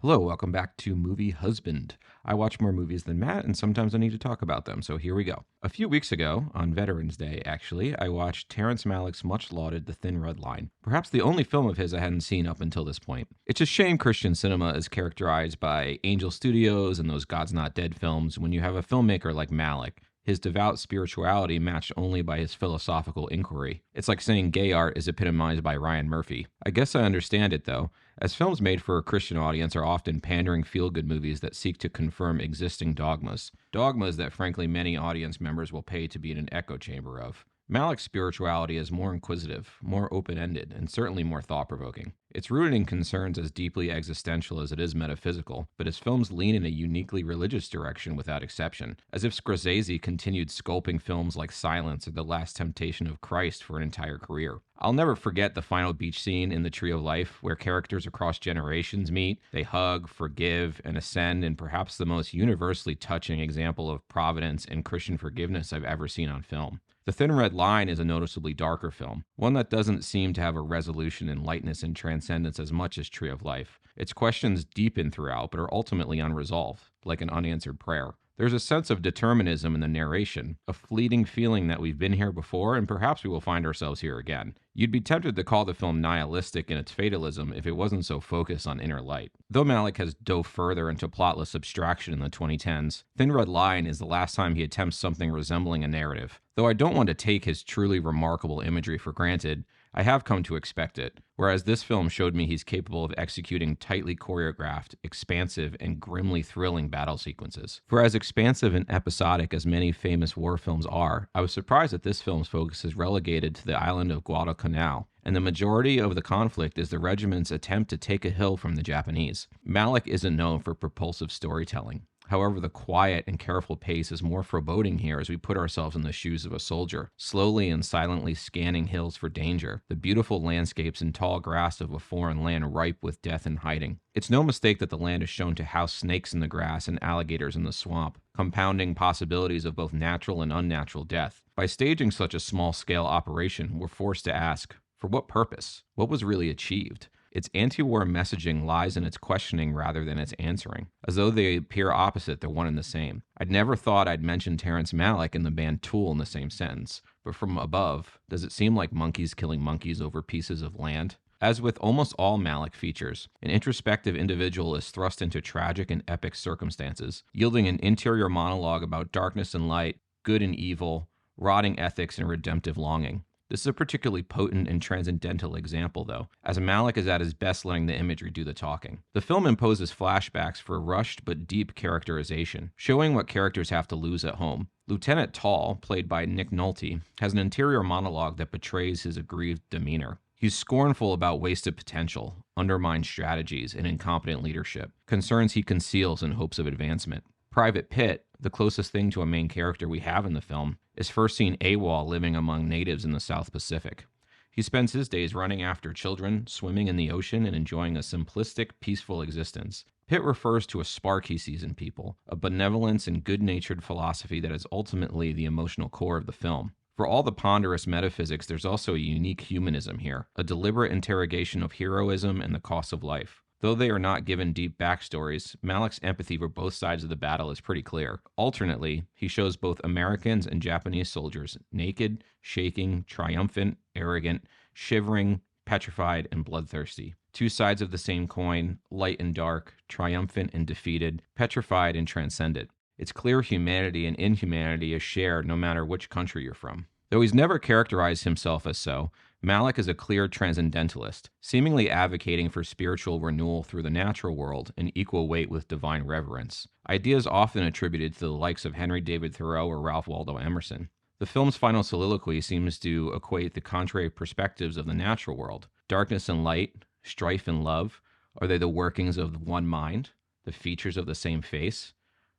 Hello, welcome back to Movie Husband. I watch more movies than Matt, and sometimes I need to talk about them, so here we go. A few weeks ago, on Veterans Day actually, I watched Terrence Malick's much lauded The Thin Red Line, perhaps the only film of his I hadn't seen up until this point. It's a shame Christian cinema is characterized by Angel Studios and those God's Not Dead films when you have a filmmaker like Malick. His devout spirituality matched only by his philosophical inquiry. It's like saying gay art is epitomized by Ryan Murphy. I guess I understand it though, as films made for a Christian audience are often pandering feel-good movies that seek to confirm existing dogmas. Dogmas that frankly many audience members will pay to be in an echo chamber of. Malick's spirituality is more inquisitive, more open-ended, and certainly more thought-provoking. It's rooted in concerns as deeply existential as it is metaphysical, but his films lean in a uniquely religious direction without exception, as if Scorsese continued sculpting films like Silence or The Last Temptation of Christ for an entire career. I'll never forget the final beach scene in The Tree of Life, where characters across generations meet, they hug, forgive, and ascend in perhaps the most universally touching example of providence and Christian forgiveness I've ever seen on film. The Thin Red Line is a noticeably darker film, one that doesn't seem to have a resolution in lightness and transcendence as much as Tree of Life. Its questions deepen throughout, but are ultimately unresolved, like an unanswered prayer. There's a sense of determinism in the narration, a fleeting feeling that we've been here before and perhaps we will find ourselves here again. You'd be tempted to call the film nihilistic in its fatalism if it wasn't so focused on inner light. Though Malick has dove further into plotless abstraction in the 2010s, Thin Red Line is the last time he attempts something resembling a narrative. Though I don't want to take his truly remarkable imagery for granted, I have come to expect it, whereas this film showed me he's capable of executing tightly choreographed, expansive, and grimly thrilling battle sequences. For as expansive and episodic as many famous war films are, I was surprised that this film's focus is relegated to the island of Guadalcanal, and the majority of the conflict is the regiment's attempt to take a hill from the Japanese. Malick isn't known for propulsive storytelling. However, the quiet and careful pace is more foreboding here as we put ourselves in the shoes of a soldier, slowly and silently scanning hills for danger, the beautiful landscapes and tall grass of a foreign land ripe with death and hiding. It's no mistake that the land is shown to house snakes in the grass and alligators in the swamp, compounding possibilities of both natural and unnatural death. By staging such a small-scale operation, we're forced to ask, for what purpose? What was really achieved? Its anti-war messaging lies in its questioning rather than its answering, as though they appear opposite, they're one and the same. I'd never thought I'd mention Terrence Malick and the band Tool in the same sentence, but from above, does it seem like monkeys killing monkeys over pieces of land? As with almost all Malick features, an introspective individual is thrust into tragic and epic circumstances, yielding an interior monologue about darkness and light, good and evil, rotting ethics, and redemptive longing. This is a particularly potent and transcendental example, though, as Malick is at his best letting the imagery do the talking. The film imposes flashbacks for rushed but deep characterization, showing what characters have to lose at home. Lieutenant Tall, played by Nick Nolte, has an interior monologue that betrays his aggrieved demeanor. He's scornful about wasted potential, undermined strategies, and incompetent leadership, concerns he conceals in hopes of advancement. Private Pitt, the closest thing to a main character we have in the film, is first seen AWOL living among natives in the South Pacific. He spends his days running after children, swimming in the ocean, and enjoying a simplistic, peaceful existence. Pitt refers to a spark he sees in people, a benevolence and good-natured philosophy that is ultimately the emotional core of the film. For all the ponderous metaphysics, there's also a unique humanism here, a deliberate interrogation of heroism and the cost of life. Though they are not given deep backstories, Malick's empathy for both sides of the battle is pretty clear. Alternately, he shows both Americans and Japanese soldiers naked, shaking, triumphant, arrogant, shivering, petrified, and bloodthirsty. Two sides of the same coin, light and dark, triumphant and defeated, petrified and transcendent. Its clear humanity and inhumanity is shared no matter which country you're from. Though he's never characterized himself as so, Malick is a clear transcendentalist, seemingly advocating for spiritual renewal through the natural world and equal weight with divine reverence, ideas often attributed to the likes of Henry David Thoreau or Ralph Waldo Emerson. The film's final soliloquy seems to equate the contrary perspectives of the natural world. Darkness and light, strife and love, are they the workings of one mind, the features of the same face?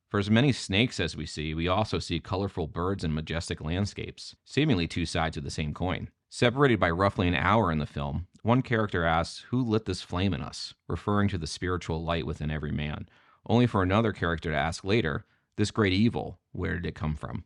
For as many snakes as we see, we also see colorful birds and majestic landscapes, seemingly two sides of the same coin. Separated by roughly an hour in the film, one character asks, "Who lit this flame in us?" referring to the spiritual light within every man, only for another character to ask later, "This great evil, where did it come from?"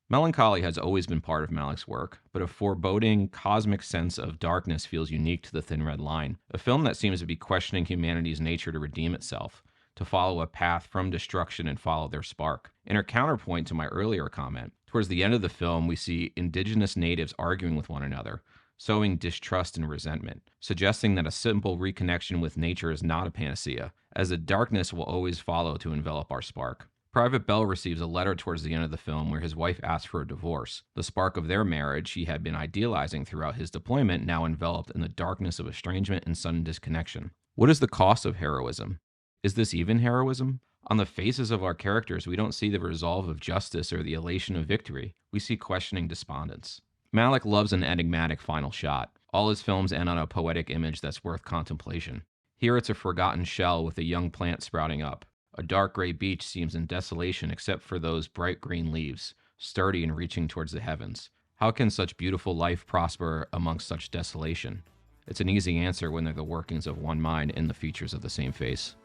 Melancholy has always been part of Malick's work, but a foreboding, cosmic sense of darkness feels unique to The Thin Red Line, a film that seems to be questioning humanity's nature to redeem itself, to follow a path from destruction and follow their spark. In her counterpoint to my earlier comment, towards the end of the film, we see indigenous natives arguing with one another, sowing distrust and resentment, suggesting that a simple reconnection with nature is not a panacea, as the darkness will always follow to envelop our spark. Private Bell receives a letter towards the end of the film where his wife asks for a divorce. The spark of their marriage he had been idealizing throughout his deployment now enveloped in the darkness of estrangement and sudden disconnection. What is the cost of heroism? Is this even heroism? On the faces of our characters, we don't see the resolve of justice or the elation of victory. We see questioning despondence. Malick loves an enigmatic final shot. All his films end on a poetic image that's worth contemplation. Here it's a forgotten shell with a young plant sprouting up. A dark gray beach seems in desolation except for those bright green leaves, sturdy and reaching towards the heavens. How can such beautiful life prosper amongst such desolation? It's an easy answer when they're the workings of one mind and the features of the same face.